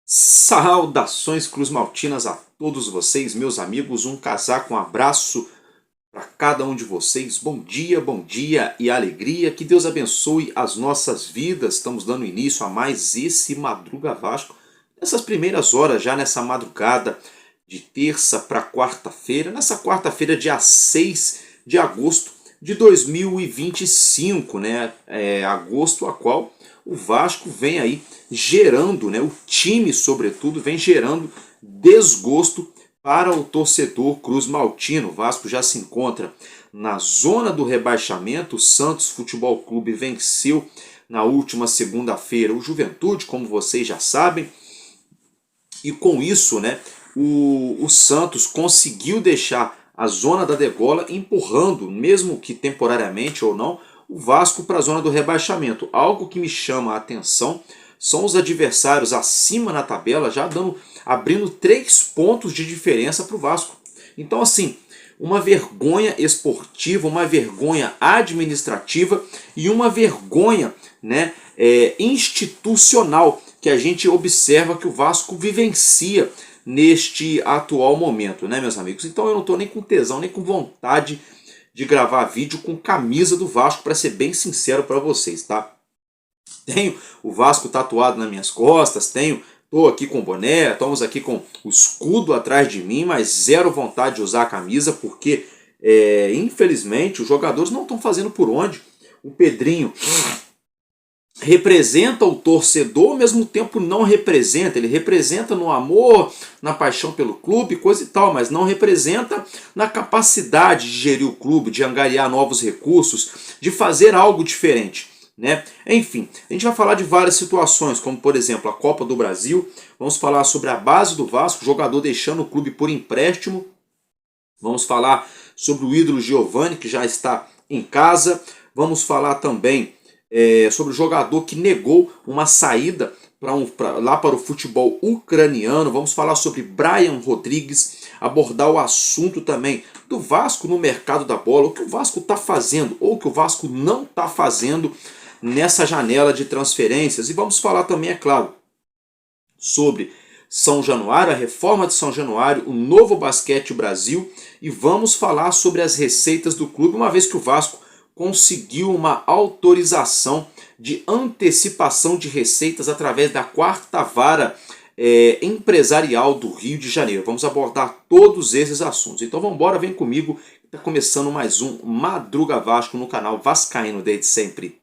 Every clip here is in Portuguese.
Saudações cruzmaltinas a todos vocês, meus amigos, um casaco, um abraço para cada um de vocês. Bom dia e alegria, que Deus abençoe as nossas vidas. Estamos dando início a mais esse Madruga Vasco, nessas primeiras horas já nessa madrugada de terça para quarta-feira, nessa quarta-feira dia 6 de agosto de 2025, né? Agosto a qual o Vasco vem aí gerando, né, o time sobretudo vem gerando desgosto para o torcedor cruzmaltino. O Vasco já se encontra na zona do rebaixamento. O Santos Futebol Clube venceu na última segunda-feira o Juventude, como vocês já sabem, e com isso, né, o Santos conseguiu deixar a zona da degola, empurrando, mesmo que temporariamente ou não, o Vasco para a zona do rebaixamento. Algo que me chama a atenção são os adversários acima na tabela, já abrindo 3 pontos de diferença para o Vasco. Então, assim, uma vergonha esportiva, uma vergonha administrativa e uma vergonha, né, institucional que a gente observa que o Vasco vivencia neste atual momento, né, meus amigos? Então eu não estou nem com tesão, nem com vontade de gravar vídeo com camisa do Vasco, para ser bem sincero para vocês, tá? Tenho o Vasco tatuado nas minhas costas, tô aqui com o boné, estamos aqui com o escudo atrás de mim, mas zero vontade de usar a camisa, porque infelizmente os jogadores não estão fazendo por onde. O Pedrinho representa o torcedor, ao mesmo tempo não representa. Ele representa no amor, na paixão pelo clube, coisa e tal, mas não representa na capacidade de gerir o clube, de angariar novos recursos, de fazer algo diferente, né? Enfim, a gente vai falar de várias situações, como por exemplo a Copa do Brasil. Vamos falar sobre a base do Vasco, jogador deixando o clube por empréstimo. Vamos falar sobre o ídolo Giovani, que já está em casa. Vamos falar também sobre o jogador que negou uma saída lá para o futebol ucraniano. Vamos falar sobre Brian Rodrigues, abordar o assunto também do Vasco no mercado da bola, o que o Vasco está fazendo ou o que o Vasco não está fazendo nessa janela de transferências. E vamos falar também, é claro, sobre São Januário, a reforma de São Januário, o Novo Basquete Brasil, e vamos falar sobre as receitas do clube, uma vez que o Vasco conseguiu uma autorização de antecipação de receitas através da 4ª Vara Empresarial do Rio de Janeiro. Vamos abordar todos esses assuntos. Então vamos embora, vem comigo, está começando mais um Madruga Vasco no canal Vascaíno desde sempre.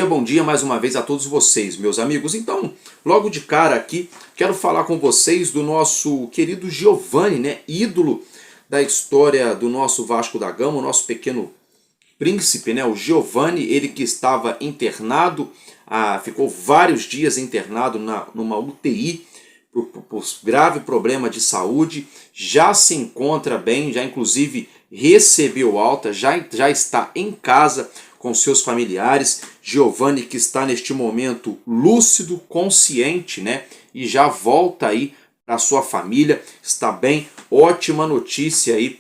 Bom dia mais uma vez a todos vocês, meus amigos. Então, logo de cara aqui, quero falar com vocês do nosso querido Giovani, né? Ídolo da história do nosso Vasco da Gama, o nosso pequeno príncipe, né? O Giovani, ele que estava internado, ficou vários dias internado numa UTI por grave problema de saúde, já se encontra bem, já inclusive recebeu alta, já está em casa com seus familiares. Giovani que está neste momento lúcido, consciente, né? E já volta aí para sua família, está bem. Ótima notícia aí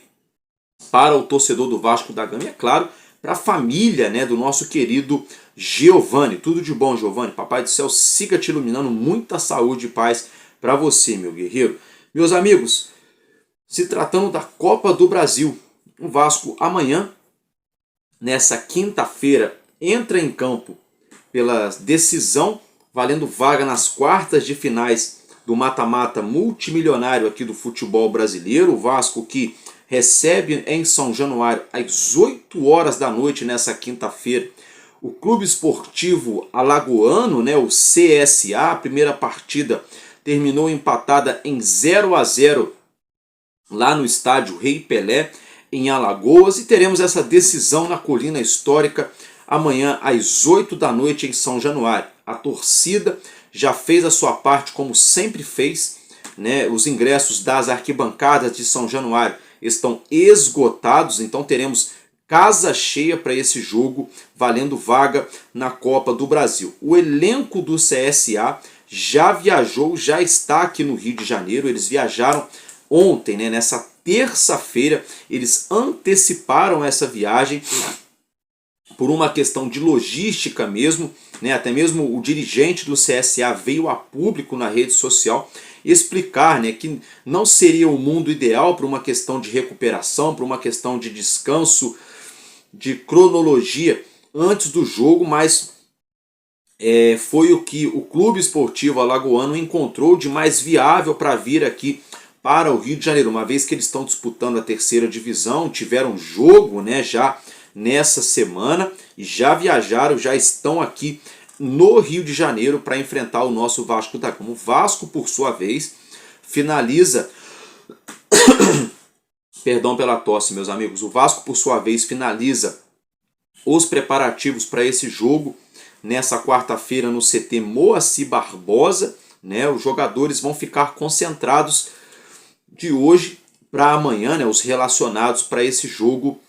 para o torcedor do Vasco da Gama e, é claro, para a família, né, do nosso querido Giovani. Tudo de bom, Giovani. Papai do céu siga te iluminando, muita saúde e paz para você, meu guerreiro. Meus amigos, se tratando da Copa do Brasil, o Vasco amanhã, nessa quinta-feira, entra em campo pela decisão, valendo vaga nas quartas de finais do mata-mata multimilionário aqui do futebol brasileiro. O Vasco que recebe em São Januário às 8 horas da noite nessa quinta-feira o Clube Esportivo Alagoano, né, o CSA. A primeira partida terminou empatada em 0-0 lá no estádio Rei Pelé, em Alagoas, e teremos essa decisão na Colina Histórica amanhã às 8 da noite em São Januário. A torcida já fez a sua parte como sempre fez, né, os ingressos das arquibancadas de São Januário estão esgotados, então teremos casa cheia para esse jogo, valendo vaga na Copa do Brasil. O elenco do CSA já viajou, já está aqui no Rio de Janeiro. Eles viajaram ontem, né, nessa terça-feira, eles anteciparam essa viagem por uma questão de logística mesmo, né, até mesmo o dirigente do CSA veio a público na rede social explicar, né, que não seria o mundo ideal para uma questão de recuperação, para uma questão de descanso, de cronologia antes do jogo, mas foi o que o Clube Esportivo Alagoano encontrou de mais viável para vir aqui para o Rio de Janeiro, uma vez que eles estão disputando a terceira divisão, tiveram jogo, né, já nessa semana e já viajaram, já estão aqui no Rio de Janeiro para enfrentar o nosso Vasco da Gama. O Vasco, por sua vez, finaliza perdão pela tosse, meus amigos. O Vasco, por sua vez, finaliza os preparativos para esse jogo nessa quarta-feira no CT Moacir Barbosa, né? Os jogadores vão ficar concentrados de hoje para amanhã, né? Os relacionados para esse jogo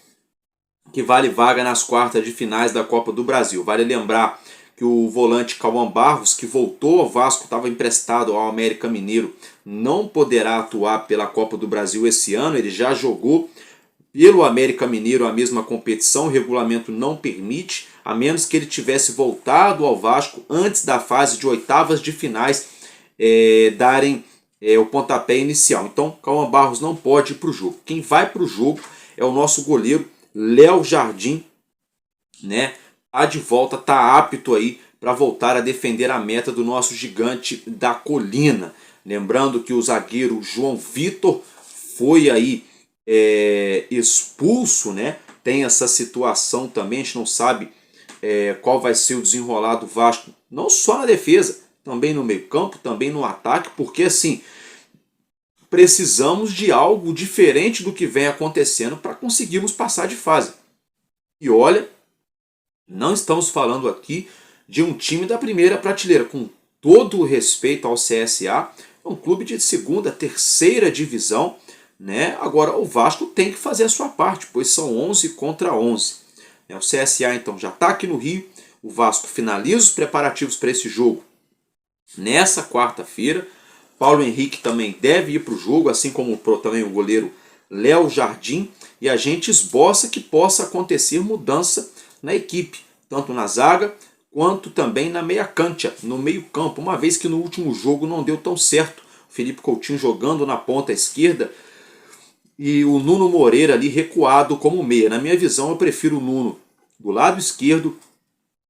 que vale vaga nas quartas de finais da Copa do Brasil. Vale lembrar que o volante Cauã Barros, que voltou ao Vasco, estava emprestado ao América Mineiro, não poderá atuar pela Copa do Brasil esse ano. Ele já jogou pelo América Mineiro a mesma competição, o regulamento não permite, a menos que ele tivesse voltado ao Vasco antes da fase de oitavas de finais darem o pontapé inicial. Então, Cauã Barros não pode ir para o jogo. Quem vai para o jogo é o nosso goleiro Léo Jardim, né? Tá de volta, tá apto aí para voltar a defender a meta do nosso gigante da colina. Lembrando que o zagueiro João Vitor foi aí expulso, né? Tem essa situação também, a gente não sabe qual vai ser o desenrolar do Vasco, não só na defesa, também no meio-campo, também no ataque, porque assim, precisamos de algo diferente do que vem acontecendo para conseguirmos passar de fase. E olha, não estamos falando aqui de um time da primeira prateleira, com todo o respeito ao CSA, é um clube de segunda, terceira divisão, né? Agora o Vasco tem que fazer a sua parte, pois são 11 contra 11. O CSA então já está aqui no Rio, o Vasco finaliza os preparativos para esse jogo nessa quarta-feira. Paulo Henrique também deve ir para o jogo, assim como também o goleiro Léo Jardim, e a gente esboça que possa acontecer mudança na equipe, tanto na zaga quanto também na meia cancha, no meio campo, uma vez que no último jogo não deu tão certo. O Felipe Coutinho jogando na ponta esquerda e o Nuno Moreira ali recuado como meia. Na minha visão, eu prefiro o Nuno do lado esquerdo,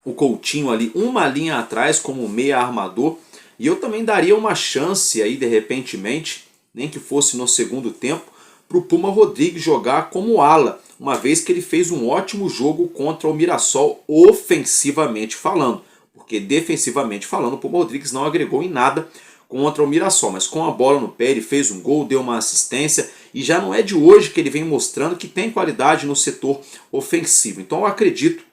o Coutinho ali uma linha atrás como meia armador, e eu também daria uma chance aí de repentemente, nem que fosse no segundo tempo, para o Puma Rodrigues jogar como ala, uma vez que ele fez um ótimo jogo contra o Mirassol ofensivamente falando, porque defensivamente falando o Puma Rodrigues não agregou em nada contra o Mirassol, mas com a bola no pé ele fez um gol, deu uma assistência, e já não é de hoje que ele vem mostrando que tem qualidade no setor ofensivo. Então eu acredito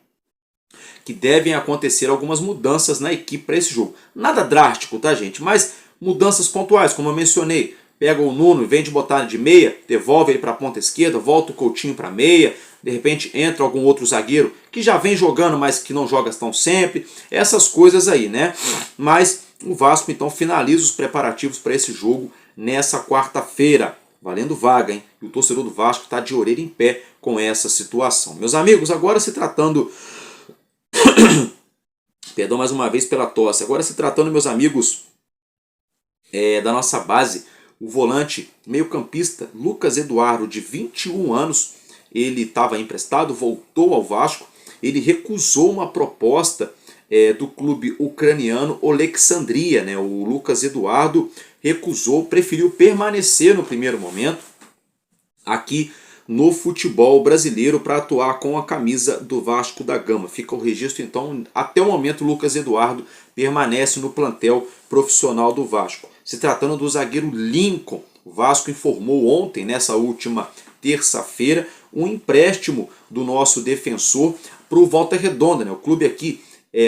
que devem acontecer algumas mudanças na equipe para esse jogo. Nada drástico, tá, gente? Mas mudanças pontuais, como eu mencionei. Pega o Nuno e vem de botar de meia, devolve ele para a ponta esquerda, volta o Coutinho para meia, de repente entra algum outro zagueiro que já vem jogando, mas que não joga tão sempre. Essas coisas aí, né? Mas o Vasco então finaliza os preparativos para esse jogo nessa quarta-feira. Valendo vaga, hein? E o torcedor do Vasco está de orelha em pé com essa situação. Meus amigos, agora se tratando... Perdão mais uma vez pela tosse. Agora se tratando, meus amigos, da nossa base, o volante meio-campista Lucas Eduardo, de 21 anos, ele estava emprestado, voltou ao Vasco, ele recusou uma proposta do clube ucraniano Oleksandria, né? O Lucas Eduardo recusou, preferiu permanecer no primeiro momento aqui no futebol brasileiro para atuar com a camisa do Vasco da Gama. Fica o registro, então, até o momento o Lucas Eduardo permanece no plantel profissional do Vasco. Se tratando do zagueiro Lincoln, o Vasco informou ontem, nessa última terça-feira, um empréstimo do nosso defensor para o Volta Redonda, né? O clube aqui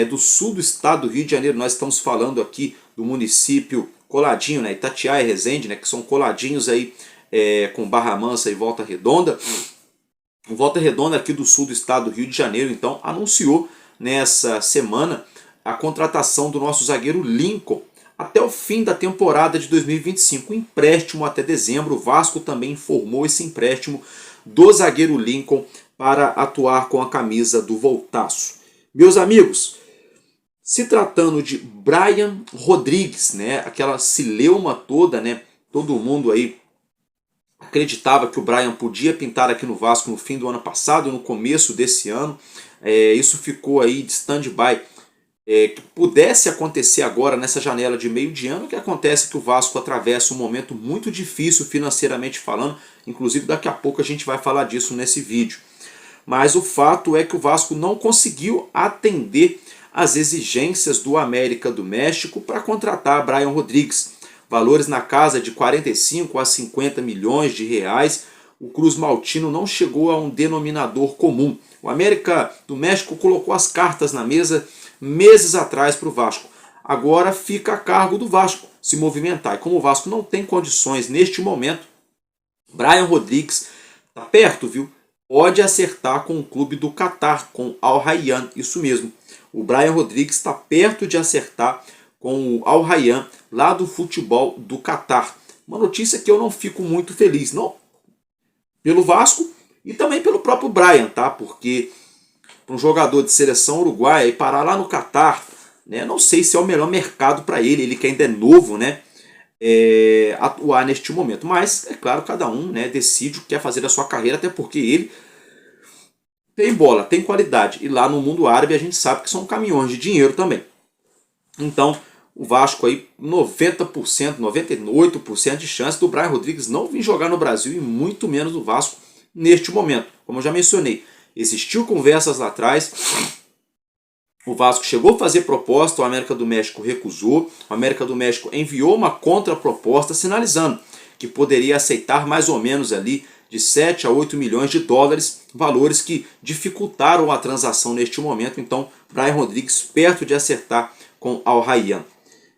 do sul do estado do Rio de Janeiro. Nós estamos falando aqui do município coladinho, né? Itatiaia e Resende, né? Que são coladinhos aí com Barra Mansa e Volta Redonda. O Volta Redonda aqui do sul do estado do Rio de Janeiro, então, anunciou nessa semana a contratação do nosso zagueiro Lincoln até o fim da temporada de 2025, empréstimo até dezembro. O Vasco também informou esse empréstimo do zagueiro Lincoln para atuar com a camisa do Voltaço. Meus amigos, se tratando de Brian Rodrigues, né, aquela celeuma toda, né, todo mundo aí acreditava que o Brian podia pintar aqui no Vasco no fim do ano passado, no começo desse ano. Isso ficou aí de stand-by. Que pudesse acontecer agora nessa janela de meio de ano, que acontece que o Vasco atravessa um momento muito difícil financeiramente falando, inclusive daqui a pouco a gente vai falar disso nesse vídeo. Mas o fato é que o Vasco não conseguiu atender às exigências do América do México para contratar Brian Rodrigues. Valores na casa de 45 a 50 milhões de reais. O Cruz Maltino não chegou a um denominador comum. O América do México colocou as cartas na mesa meses atrás para o Vasco. Agora fica a cargo do Vasco se movimentar. E como o Vasco não tem condições neste momento, Brian Rodrigues está perto, viu? Pode acertar com o clube do Catar, com Al Rayyan, isso mesmo. O Brian Rodrigues está perto de acertar com o Al Rayyan, lá do futebol do Catar. Uma notícia que eu não fico muito feliz, não pelo Vasco e também pelo próprio Brian, tá? Porque para um jogador de seleção uruguaia e parar lá no Catar, né, não sei se é o melhor mercado para ele que ainda é novo, né, atuar neste momento. Mas, é claro, cada um, né, decide o que quer fazer da sua carreira, até porque ele tem bola, tem qualidade. E lá no mundo árabe a gente sabe que são caminhões de dinheiro também. Então, o Vasco aí, 90%, 98% de chance do Brian Rodrigues não vir jogar no Brasil e muito menos o Vasco neste momento. Como eu já mencionei, existiu conversas lá atrás, o Vasco chegou a fazer proposta, o América do México recusou, o América do México enviou uma contraproposta sinalizando que poderia aceitar mais ou menos ali de 7 a 8 milhões de dólares, valores que dificultaram a transação neste momento. Então, Brian Rodrigues perto de acertar com Al Rayyan.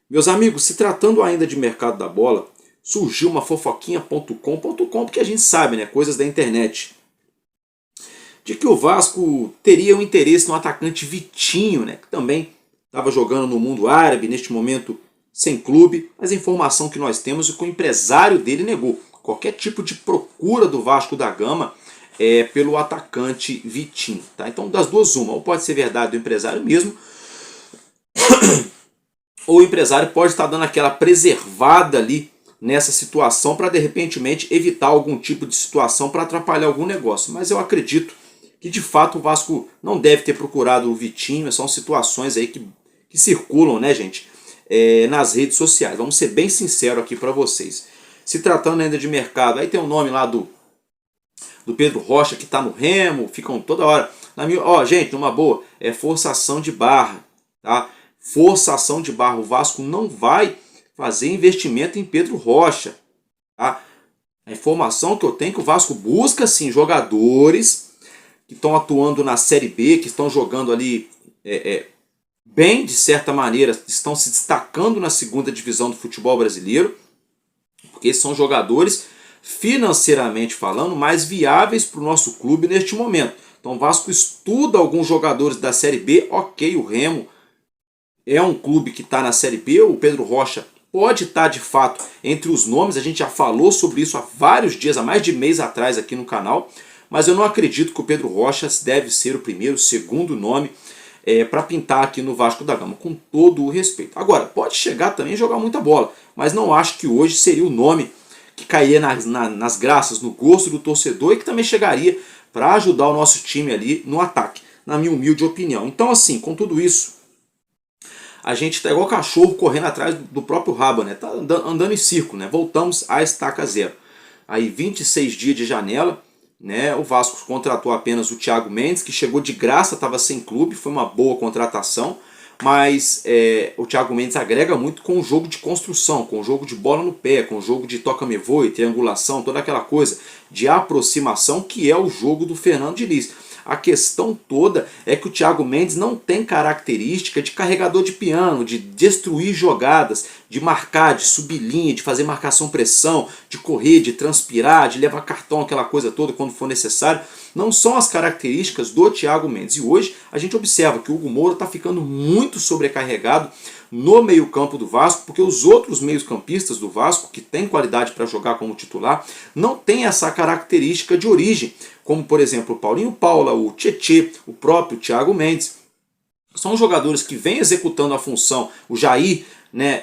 Meus amigos, se tratando ainda de mercado da bola, surgiu uma fofoquinha.com.com, porque a gente sabe, né, coisas da internet, de que o Vasco teria um interesse no atacante Vitinho, né, que também estava jogando no mundo árabe, neste momento sem clube, mas a informação que nós temos é que o empresário dele negou qualquer tipo de procura do Vasco da Gama pelo atacante Vitinho. Tá? Então, das duas, uma, ou pode ser verdade do empresário mesmo, ou o empresário pode estar dando aquela preservada ali nessa situação para de repente evitar algum tipo de situação para atrapalhar algum negócio. Mas eu acredito que de fato o Vasco não deve ter procurado o Vitinho. São situações aí que circulam, né, gente, nas redes sociais. Vamos ser bem sinceros aqui para vocês. Se tratando ainda de mercado, aí tem o nome lá do Pedro Rocha, que está no Remo, ficam toda hora. Gente, numa boa, é forçação de barra, tá? Forçação de barra. O Vasco não vai fazer investimento em Pedro Rocha, tá? A informação que eu tenho é que o Vasco busca sim jogadores que estão atuando na Série B, que estão jogando ali bem, de certa maneira, estão se destacando na segunda divisão do futebol brasileiro, porque esses são jogadores, financeiramente falando, mais viáveis para o nosso clube neste momento. Então o Vasco estuda alguns jogadores da Série B, ok, o Remo é um clube que está na Série B, o Pedro Rocha pode estar de fato entre os nomes, a gente já falou sobre isso há vários dias, há mais de mês atrás aqui no canal, mas eu não acredito que o Pedro Rocha deve ser o primeiro, segundo nome para pintar aqui no Vasco da Gama, com todo o respeito. Agora, pode chegar também a jogar muita bola, mas não acho que hoje seria o nome que cairia nas graças, no gosto do torcedor e que também chegaria para ajudar o nosso time ali no ataque, na minha humilde opinião. Então assim, com tudo isso, a gente está igual cachorro correndo atrás do próprio rabo, né? Tá andando em círculo, né? Voltamos à estaca zero. Aí 26 dias de janela, né? O Vasco contratou apenas o Thiago Mendes, que chegou de graça, estava sem clube, foi uma boa contratação, mas o Thiago Mendes agrega muito com o jogo de construção, com o jogo de bola no pé, com o jogo de toca-me-voe, triangulação, toda aquela coisa de aproximação que é o jogo do Fernando Diniz. A questão toda é que o Thiago Mendes não tem característica de carregador de piano, de destruir jogadas, de marcar, de subir linha, de fazer marcação-pressão, de correr, de transpirar, de levar cartão, aquela coisa toda quando for necessário. Não são as características do Thiago Mendes. E hoje a gente observa que o Hugo Moura está ficando muito sobrecarregado no meio-campo do Vasco, porque os outros meios-campistas do Vasco, que têm qualidade para jogar como titular, não têm essa característica de origem, como por exemplo o Paulinho Paula, o Tietê, o próprio Thiago Mendes. São jogadores que vêm executando a função, o Jair, né,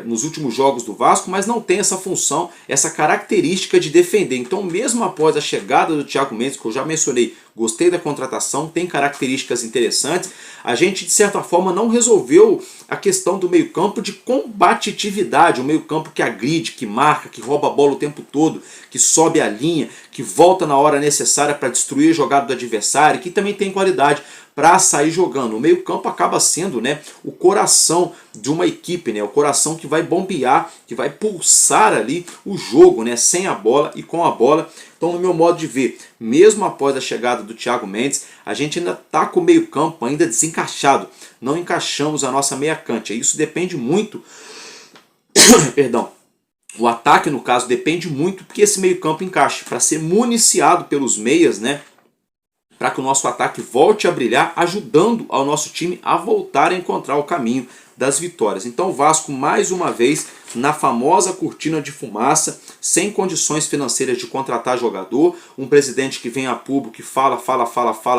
nos últimos jogos do Vasco, mas não tem essa função, essa característica de defender. Então, mesmo após a chegada do Thiago Mendes, que eu já mencionei, gostei da contratação, tem características interessantes, a gente de certa forma não resolveu a questão do meio-campo de combatividade, o meio-campo que agride, que marca, que rouba a bola o tempo todo, que sobe a linha, que volta na hora necessária para destruir a jogada do adversário, que também tem qualidade para sair jogando. O meio-campo acaba sendo, né, o coração de uma equipe, né, o coração que vai bombear, que vai pulsar ali o jogo, né, sem a bola e com a bola. Então, no meu modo de ver, mesmo após a chegada do Thiago Mendes, a gente ainda está com o meio-campo ainda desencaixado. Não encaixamos a nossa meia-cancha. Isso depende muito. Perdão. O ataque, no caso, depende muito que esse meio-campo encaixe. Para ser municiado pelos meias, né? Para que o nosso ataque volte a brilhar, ajudando ao nosso time a voltar a encontrar o caminho das vitórias. Então o Vasco, mais uma vez, na famosa cortina de fumaça, sem condições financeiras de contratar jogador, um presidente que vem a público, que fala,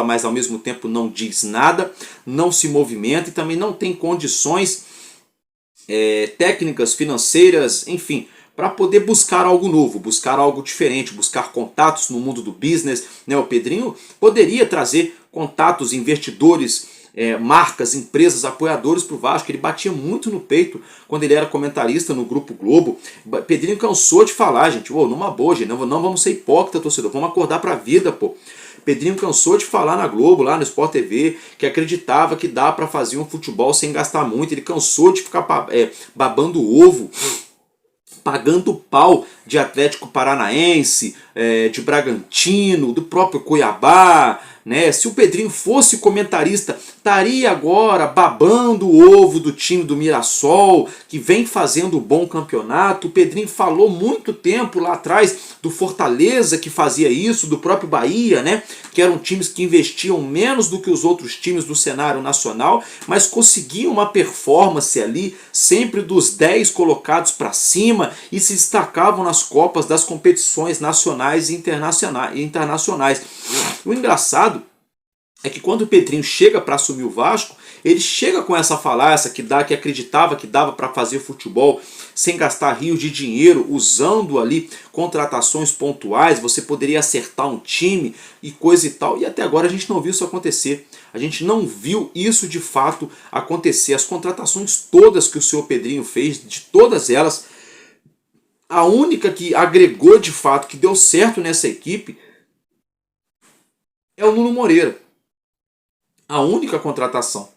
mas ao mesmo tempo não diz nada, não se movimenta e também não tem condições técnicas, financeiras, enfim, para poder buscar algo novo, buscar algo diferente, buscar contatos no mundo do business, né? O Pedrinho poderia trazer contatos, investidores, marcas, empresas, apoiadores para o Vasco. Ele batia muito no peito quando ele era comentarista no Grupo Globo. Pedrinho cansou de falar, gente, numa boa, gente, não vamos ser hipócritas, torcedor, vamos acordar para a vida, pô. Pedrinho cansou de falar na Globo, lá no Sport TV, que acreditava que dá para fazer um futebol sem gastar muito. Ele cansou de ficar babando o ovo, pagando pau de Atlético Paranaense, de Bragantino, do próprio Cuiabá, né? Se o Pedrinho fosse comentarista, estaria agora babando o ovo do time do Mirassol, que vem fazendo um bom campeonato. O Pedrinho falou muito tempo lá atrás do Fortaleza, que fazia isso, do próprio Bahia, né? Que eram times que investiam menos do que os outros times do cenário nacional, mas conseguiam uma performance ali, sempre dos 10 colocados para cima, e se destacavam nas copas das competições nacionais e internacionais. O engraçado é que quando o Pedrinho chega para assumir o Vasco, ele chega com essa falácia que acreditava que dava para fazer futebol sem gastar rios de dinheiro, usando ali contratações pontuais, você poderia acertar um time e coisa e tal, e até agora a gente não viu isso acontecer. A gente não viu isso de fato acontecer. As contratações todas que o senhor Pedrinho fez, de todas elas, a única que agregou de fato, que deu certo nessa equipe, é o Nuno Moreira. A única contratação.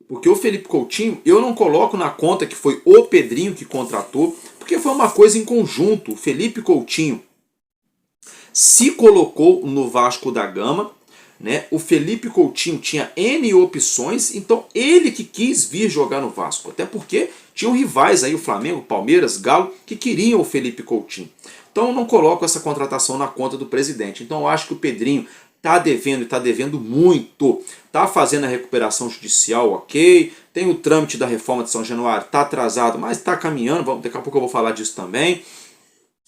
Porque o Felipe Coutinho, eu não coloco na conta que foi o Pedrinho que contratou, porque foi uma coisa em conjunto. O Felipe Coutinho se colocou no Vasco da Gama, né? O Felipe Coutinho tinha N opções, então ele que quis vir jogar no Vasco. Até porque tinham rivais aí, o Flamengo, Palmeiras, Galo, que queriam o Felipe Coutinho. Então eu não coloco essa contratação na conta do presidente. Então eu acho que o Pedrinho está devendo e está devendo muito. Está fazendo a recuperação judicial, ok. Tem o trâmite da reforma de São Januário, está atrasado, mas está caminhando. Daqui a pouco eu vou falar disso também.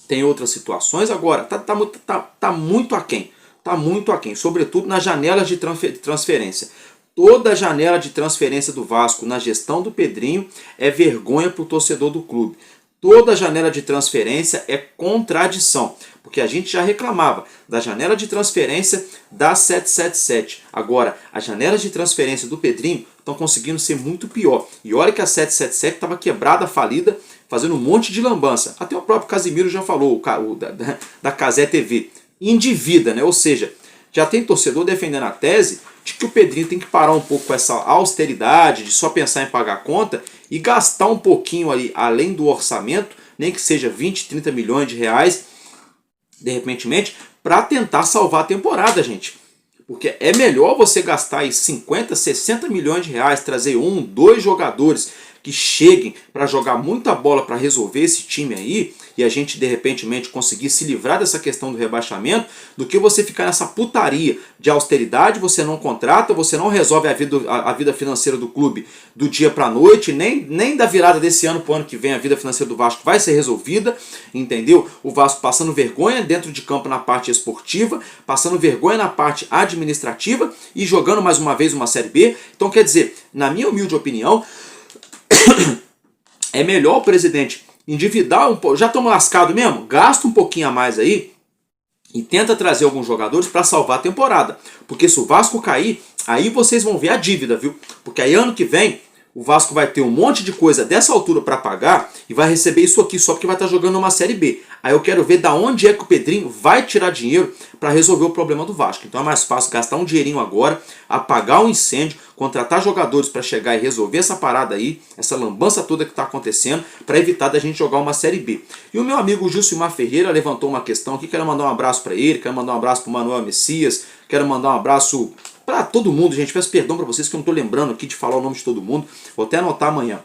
Tem outras situações. Agora, tá muito aquém. Está muito aquém, sobretudo nas janelas de transferência. Toda janela de transferência do Vasco na gestão do Pedrinho é vergonha para o torcedor do clube. Toda janela de transferência é contradição, porque a gente já reclamava da janela de transferência da 777. Agora, as janelas de transferência do Pedrinho estão conseguindo ser muito pior. E olha que a 777 estava quebrada, falida, fazendo um monte de lambança. Até o próprio Casimiro já falou, da Cazé TV. Endivida, né? Ou seja, já tem torcedor defendendo a tese de que o Pedrinho tem que parar um pouco com essa austeridade, de só pensar em pagar a conta e gastar um pouquinho ali, além do orçamento, nem que seja 20, 30 milhões de reais, de repente, para tentar salvar a temporada, gente. Porque é melhor você gastar aí 50, 60 milhões de reais, trazer um, dois jogadores que cheguem para jogar muita bola para resolver esse time aí e a gente de repente conseguir se livrar dessa questão do rebaixamento, do que você ficar nessa putaria de austeridade, você não contrata, você não resolve a vida financeira do clube do dia para a noite, nem da virada desse ano para o ano que vem a vida financeira do Vasco vai ser resolvida, entendeu? O Vasco passando vergonha dentro de campo na parte esportiva, passando vergonha na parte administrativa e jogando mais uma vez uma Série B. Então quer dizer, na minha humilde opinião, é melhor o presidente endividar um pouco. Já estamos lascados mesmo? Gasta um pouquinho a mais aí e tenta trazer alguns jogadores para salvar a temporada. Porque se o Vasco cair, aí vocês vão ver a dívida, viu? Porque aí ano que vem o Vasco vai ter um monte de coisa dessa altura para pagar e vai receber isso aqui só porque vai estar jogando uma Série B. Aí eu quero ver da onde é que o Pedrinho vai tirar dinheiro para resolver o problema do Vasco. Então é mais fácil gastar um dinheirinho agora, apagar o incêndio, contratar jogadores para chegar e resolver essa parada aí, essa lambança toda que está acontecendo, para evitar da gente jogar uma Série B. E o meu amigo Gilcimar Ferreira levantou uma questão aqui, quero mandar um abraço para ele, quero mandar um abraço para o Manuel Messias, quero mandar um abraço para todo mundo, gente. Peço perdão para vocês que eu não estou lembrando aqui de falar o nome de todo mundo. Vou até anotar amanhã.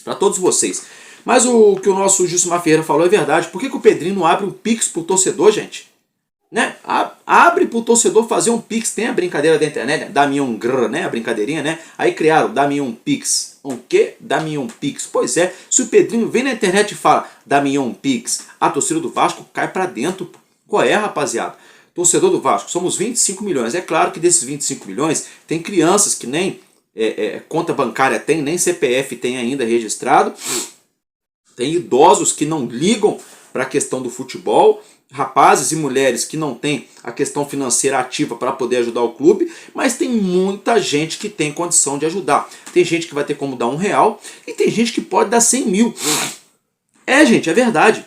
Para todos vocês. Mas o que o nosso Gilcimar Ferreira falou é verdade. Por que o Pedrinho não abre um Pix pro torcedor, gente? Né? Abre pro torcedor fazer um Pix. Tem a brincadeira da internet, né? Dá-me um grrr, né? A brincadeirinha, né? Aí criaram, dá-me um Pix. O quê? Dá-me um Pix. Pois é, se o Pedrinho vem na internet e fala, dá-me um Pix, a torcida do Vasco cai para dentro. Qual é, rapaziada? Torcedor do Vasco, somos 25 milhões. É claro que desses 25 milhões tem crianças que nem conta bancária tem, nem CPF tem ainda registrado. Tem idosos que não ligam para a questão do futebol, rapazes e mulheres que não têm a questão financeira ativa para poder ajudar o clube, mas tem muita gente que tem condição de ajudar. Tem gente que vai ter como dar R$1 e tem gente que pode dar 100 mil. Gente, é verdade.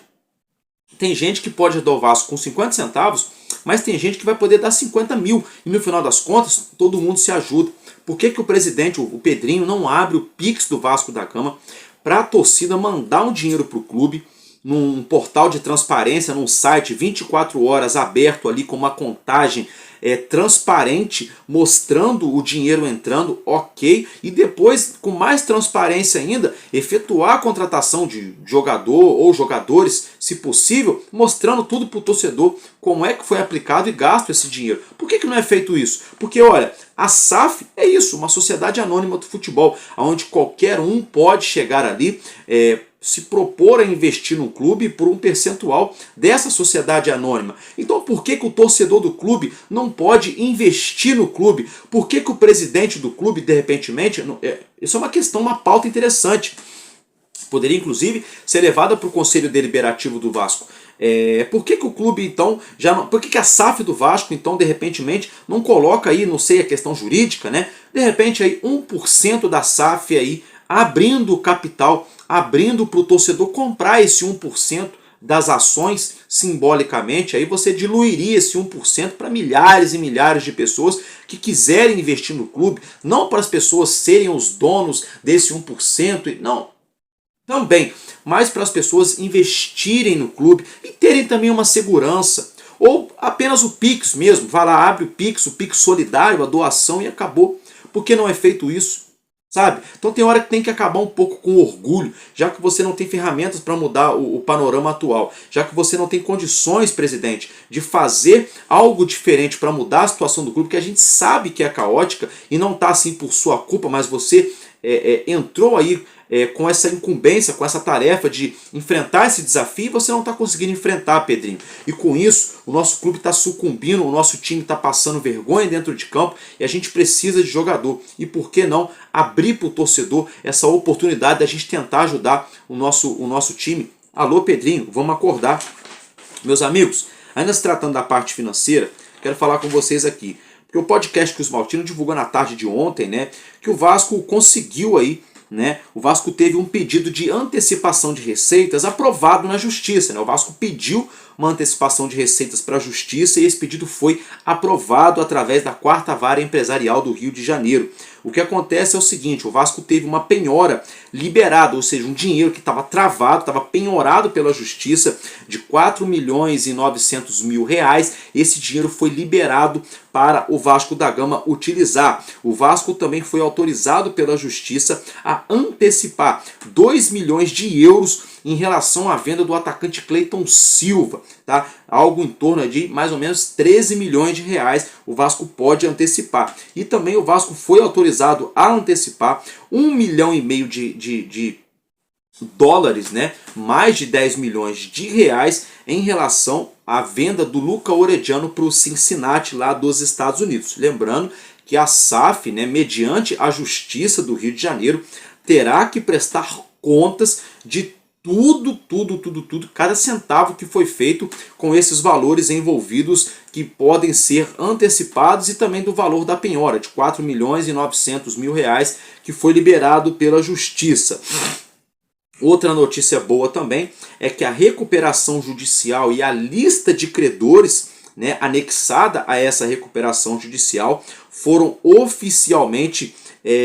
Tem gente que pode ajudar o Vasco com 50 centavos, mas tem gente que vai poder dar 50 mil. E no final das contas, todo mundo se ajuda. Por que o presidente, o Pedrinho, não abre o Pix do Vasco da Gama para a torcida mandar um dinheiro para o clube, num portal de transparência, num site 24 horas aberto ali com uma contagem transparente, mostrando o dinheiro entrando, ok, e depois, com mais transparência ainda, efetuar a contratação de jogador ou jogadores, se possível, mostrando tudo para o torcedor, como é que foi aplicado e gasto esse dinheiro. Por que não é feito isso? Porque, olha, a SAF é isso, uma sociedade anônima do futebol, onde qualquer um pode chegar ali, se propor a investir no clube por um percentual dessa sociedade anônima. Então por que o torcedor do clube não pode investir no clube? Por que o presidente do clube, de repente, isso é uma questão, uma pauta interessante. Poderia inclusive ser levada para o Conselho Deliberativo do Vasco. Por que o clube então por que a SAF do Vasco então de repente não coloca aí, não sei a questão jurídica, né? De repente aí 1% da SAF aí abrindo o capital, abrindo para o torcedor comprar esse 1% das ações simbolicamente, aí você diluiria esse 1% para milhares e milhares de pessoas que quiserem investir no clube, não para as pessoas serem os donos desse 1%, não, também, mas para as pessoas investirem no clube e terem também uma segurança. Ou apenas o Pix mesmo, vai lá, abre o Pix solidário, a doação e acabou. Por que não é feito isso? Sabe? Então tem hora que tem que acabar um pouco com o orgulho, já que você não tem ferramentas para mudar o panorama atual, já que você não tem condições, presidente, de fazer algo diferente para mudar a situação do clube, que a gente sabe que é caótica e não está assim por sua culpa, mas você entrou aí com essa incumbência, com essa tarefa de enfrentar esse desafio e você não está conseguindo enfrentar, Pedrinho. E com isso, o nosso clube está sucumbindo, o nosso time está passando vergonha dentro de campo e a gente precisa de jogador. E por que não abrir para o torcedor essa oportunidade da gente tentar ajudar o nosso time? Alô, Pedrinho, vamos acordar. Meus amigos, ainda se tratando da parte financeira, quero falar com vocês aqui. Porque o podcast que o Maltino divulgou na tarde de ontem, né, que o Vasco conseguiu aí, né, o Vasco teve um pedido de antecipação de receitas aprovado na justiça, né, o Vasco pediu uma antecipação de receitas para a Justiça e esse pedido foi aprovado através da 4ª Vara Empresarial do Rio de Janeiro. O que acontece é o seguinte, o Vasco teve uma penhora liberada, ou seja, um dinheiro que estava travado, estava penhorado pela Justiça de 4.900.000 reais. Esse dinheiro foi liberado para o Vasco da Gama utilizar. O Vasco também foi autorizado pela Justiça a antecipar 2 milhões de euros em relação à venda do atacante Cleiton Silva, tá? Algo em torno de mais ou menos 13 milhões de reais o Vasco pode antecipar. E também o Vasco foi autorizado a antecipar 1,5 milhão de dólares, né? Mais de 10 milhões de reais em relação à venda do Luca Orediano para o Cincinnati lá dos Estados Unidos. Lembrando que a SAF, né, mediante a Justiça do Rio de Janeiro, terá que prestar contas de tudo, cada centavo que foi feito com esses valores envolvidos que podem ser antecipados e também do valor da penhora de 4.900.000 reais que foi liberado pela Justiça. Outra notícia boa também é que a recuperação judicial e a lista de credores, né, anexada a essa recuperação judicial foram oficialmente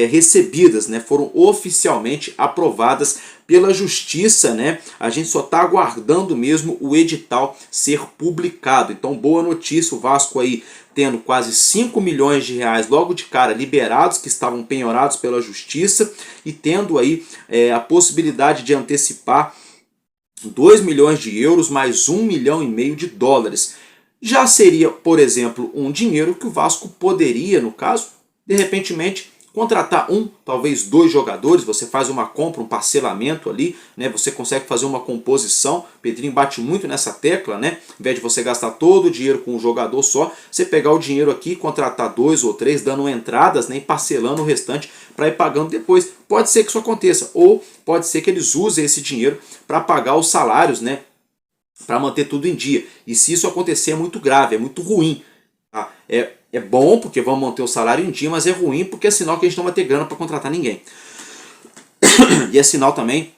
recebidas, né, foram oficialmente aprovadas pela Justiça, né? A gente só está aguardando mesmo o edital ser publicado. Então, boa notícia, o Vasco aí tendo quase 5 milhões de reais logo de cara liberados, que estavam penhorados pela Justiça, e tendo aí a possibilidade de antecipar 2 milhões de euros mais 1,5 milhão de dólares. Já seria, por exemplo, um dinheiro que o Vasco poderia, no caso, de repentemente contratar talvez 2 jogadores, você faz uma compra, um parcelamento ali, né? Você consegue fazer uma composição. Pedrinho bate muito nessa tecla, né? Em vez de você gastar todo o dinheiro com um jogador só, você pegar o dinheiro aqui, contratar 2 ou 3, dando entradas, né? E parcelando o restante para ir pagando depois. Pode ser que isso aconteça, ou pode ser que eles usem esse dinheiro para pagar os salários, né? Para manter tudo em dia. E se isso acontecer é muito grave, é muito ruim. Tá? É bom porque vamos manter o salário em dia, mas é ruim porque é sinal que a gente não vai ter grana para contratar ninguém. E é sinal também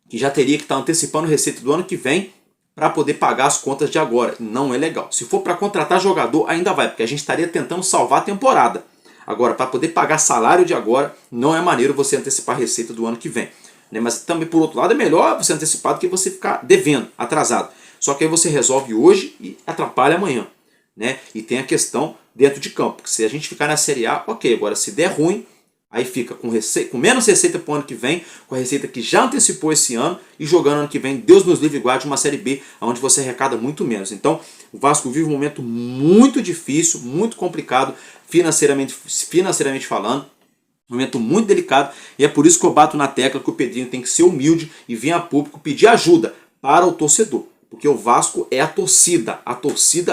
que já teria que estar antecipando a receita do ano que vem para poder pagar as contas de agora. Não é legal. Se for para contratar jogador, ainda vai, porque a gente estaria tentando salvar a temporada. Agora, para poder pagar salário de agora, não é maneiro você antecipar a receita do ano que vem. Né? Mas também, por outro lado, é melhor você antecipar do que você ficar devendo, atrasado. Só que aí você resolve hoje e atrapalha amanhã. Né? E tem a questão dentro de campo, porque se a gente ficar na Série A, ok, agora se der ruim, aí fica com menos receita para o ano que vem, com a receita que já antecipou esse ano, e jogando ano que vem, Deus nos livre e guarde, uma Série B, onde você arrecada muito menos. Então, o Vasco vive um momento muito difícil, muito complicado, financeiramente falando, um momento muito delicado, e é por isso que eu bato na tecla que o Pedrinho tem que ser humilde e vir a público pedir ajuda para o torcedor. Porque o Vasco é a torcida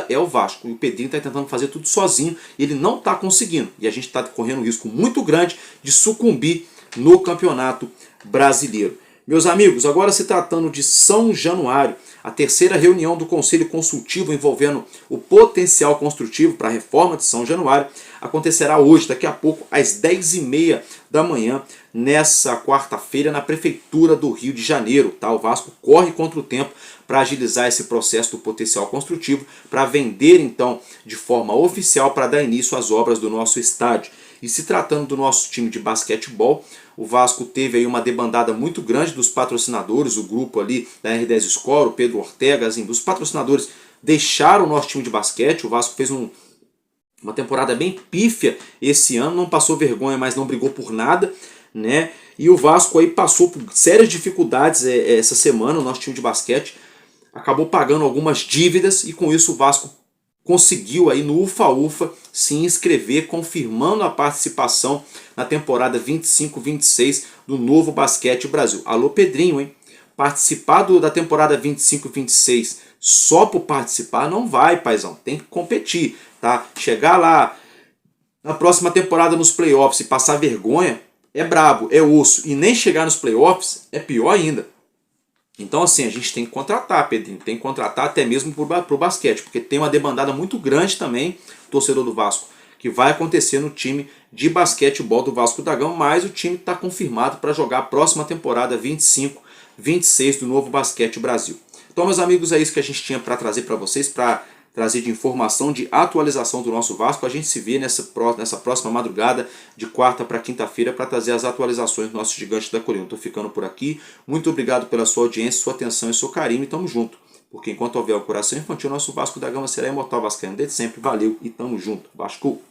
é o Vasco. E o Pedrinho está tentando fazer tudo sozinho e ele não está conseguindo. E a gente está correndo um risco muito grande de sucumbir no Campeonato Brasileiro. Meus amigos, agora se tratando de São Januário, a terceira reunião do Conselho Consultivo envolvendo o potencial construtivo para a reforma de São Januário acontecerá hoje, daqui a pouco, às 10h30 da manhã, nessa quarta-feira, na Prefeitura do Rio de Janeiro. Tá? O Vasco corre contra o tempo para agilizar esse processo do potencial construtivo, para vender, então, de forma oficial, para dar início às obras do nosso estádio. E se tratando do nosso time de basquetebol, o Vasco teve aí uma debandada muito grande dos patrocinadores, o grupo ali da R10 Score, o Pedro Ortega, assim, os patrocinadores deixaram o nosso time de basquete. O Vasco fez uma temporada bem pífia esse ano, não passou vergonha, mas não brigou por nada, né? E o Vasco aí passou por sérias dificuldades essa semana, o nosso time de basquete acabou pagando algumas dívidas e com isso o Vasco conseguiu aí no Ufa-Ufa se inscrever, confirmando a participação na temporada 25-26 do Novo Basquete Brasil. Alô Pedrinho, hein? Participar da temporada 25-26 só por participar não vai, paizão. Tem que competir, tá? Chegar lá na próxima temporada nos playoffs e passar vergonha é brabo, é osso. E nem chegar nos playoffs é pior ainda. Então assim, a gente tem que contratar, Pedrinho, tem que contratar até mesmo para o basquete, porque tem uma demandada muito grande também, torcedor do Vasco, que vai acontecer no time de basquetebol do Vasco da Gama, mas o time está confirmado para jogar a próxima temporada 25-26 do Novo Basquete Brasil. Então, meus amigos, é isso que a gente tinha para trazer para vocês, para trazer de informação, de atualização do nosso Vasco. A gente se vê nessa próxima madrugada, de quarta para quinta-feira, para trazer as atualizações do nosso gigante da colina. Estou ficando por aqui. Muito obrigado pela sua audiência, sua atenção e seu carinho. E tamo junto. Porque enquanto houver o coração infantil, nosso Vasco da Gama será imortal vascaíno desde sempre. Valeu e tamo junto. Vasco!